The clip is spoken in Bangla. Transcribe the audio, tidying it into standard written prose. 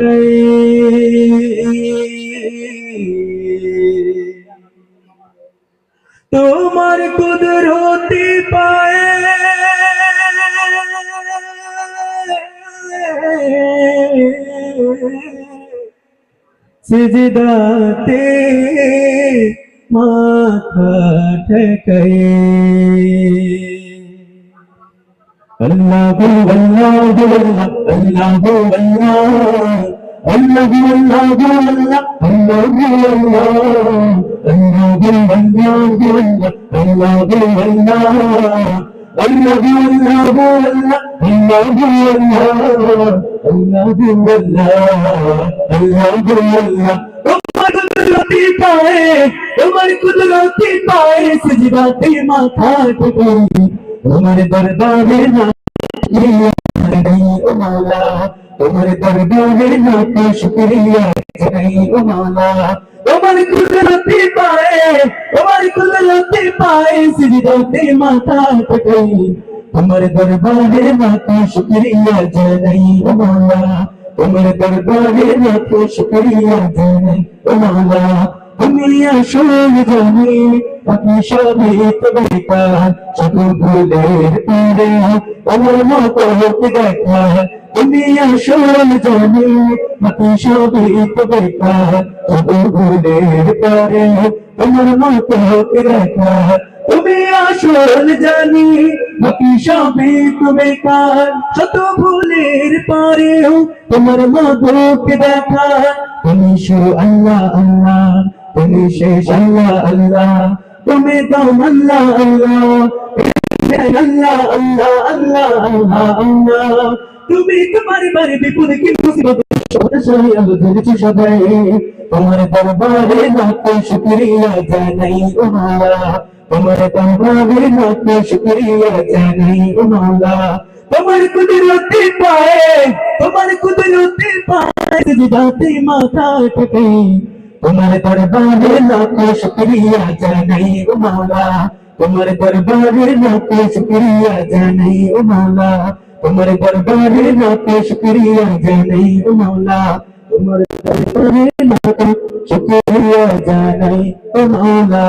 ঠকাই। তোমার কুদরতি পায়ে সিজদাতে মাথা ঠকাই। আল্লাহু আল্লাহু আল্লাহু আল্লাহ আল্লাহু আল্লাহু আল্লাহু আল্লাহু তোমার কুদরতি পায়ে সিজদাতে মাথা ঠকাই। তোমার দরবারে না ও মাওলা, তোমার দরবারে লাখ শুকরিয়া জানাই ও মাওলা। তোমার কুদরতি পায়ে সিজদাতে মাথা ঠকাই। তোমার দরবারে লাখ শুকরিয়া জানাই ও মাওলা, তোমার দরবারে লাখ শুকরিয়া জানাই ও মাওলা। তুমি আসল জানি বাকি সবই তো বেকার, শুধু ভুলের পরে আমার মতো হতে দেখা। তুমি আসল জানি বাকি সবই তো বেকার, শুধু ভুলের পরে আমার মতো হতে দেখা। তুমি আসল জানি বাকি সবই তো বেকার, শত ভুলের পরেও তোমার মধুকে দেখা। তুমি শুধু আল্লাহ আল্লাহ, তুমি শেষ আল্লাহ আল্লাহ, তুমি দম আল্লাহ আল্লাহ আল্লাহ আল্লাহ আল্লাহ আল্লাহ আল্লাহ। তুমি তোমার বাড়ি বিপদে কি মুসিবত সবাই আলো ধরেছি সবাই। তোমার দরবারে লাখ শুকরিয়া জানাই ও মাওলা, তোমার দরবারে লাখ শুকরিয়া জানাই ও মাওলা। তোমার কুদরতি পায়ে সিজদাতে মাথা ঠকাই। তোমার দরবারে লাখ শুকরিয়া জানাই ও মাওলা, তোমার দরবারে লাখ শুকরিয়া জানাই ও মাওলা। তোমার দরবারে লাখ শুকরিয়া জানাই ও মাওলা, তোমার দরবারে লাখ শুকরিয়া জানাই ও মাওলা।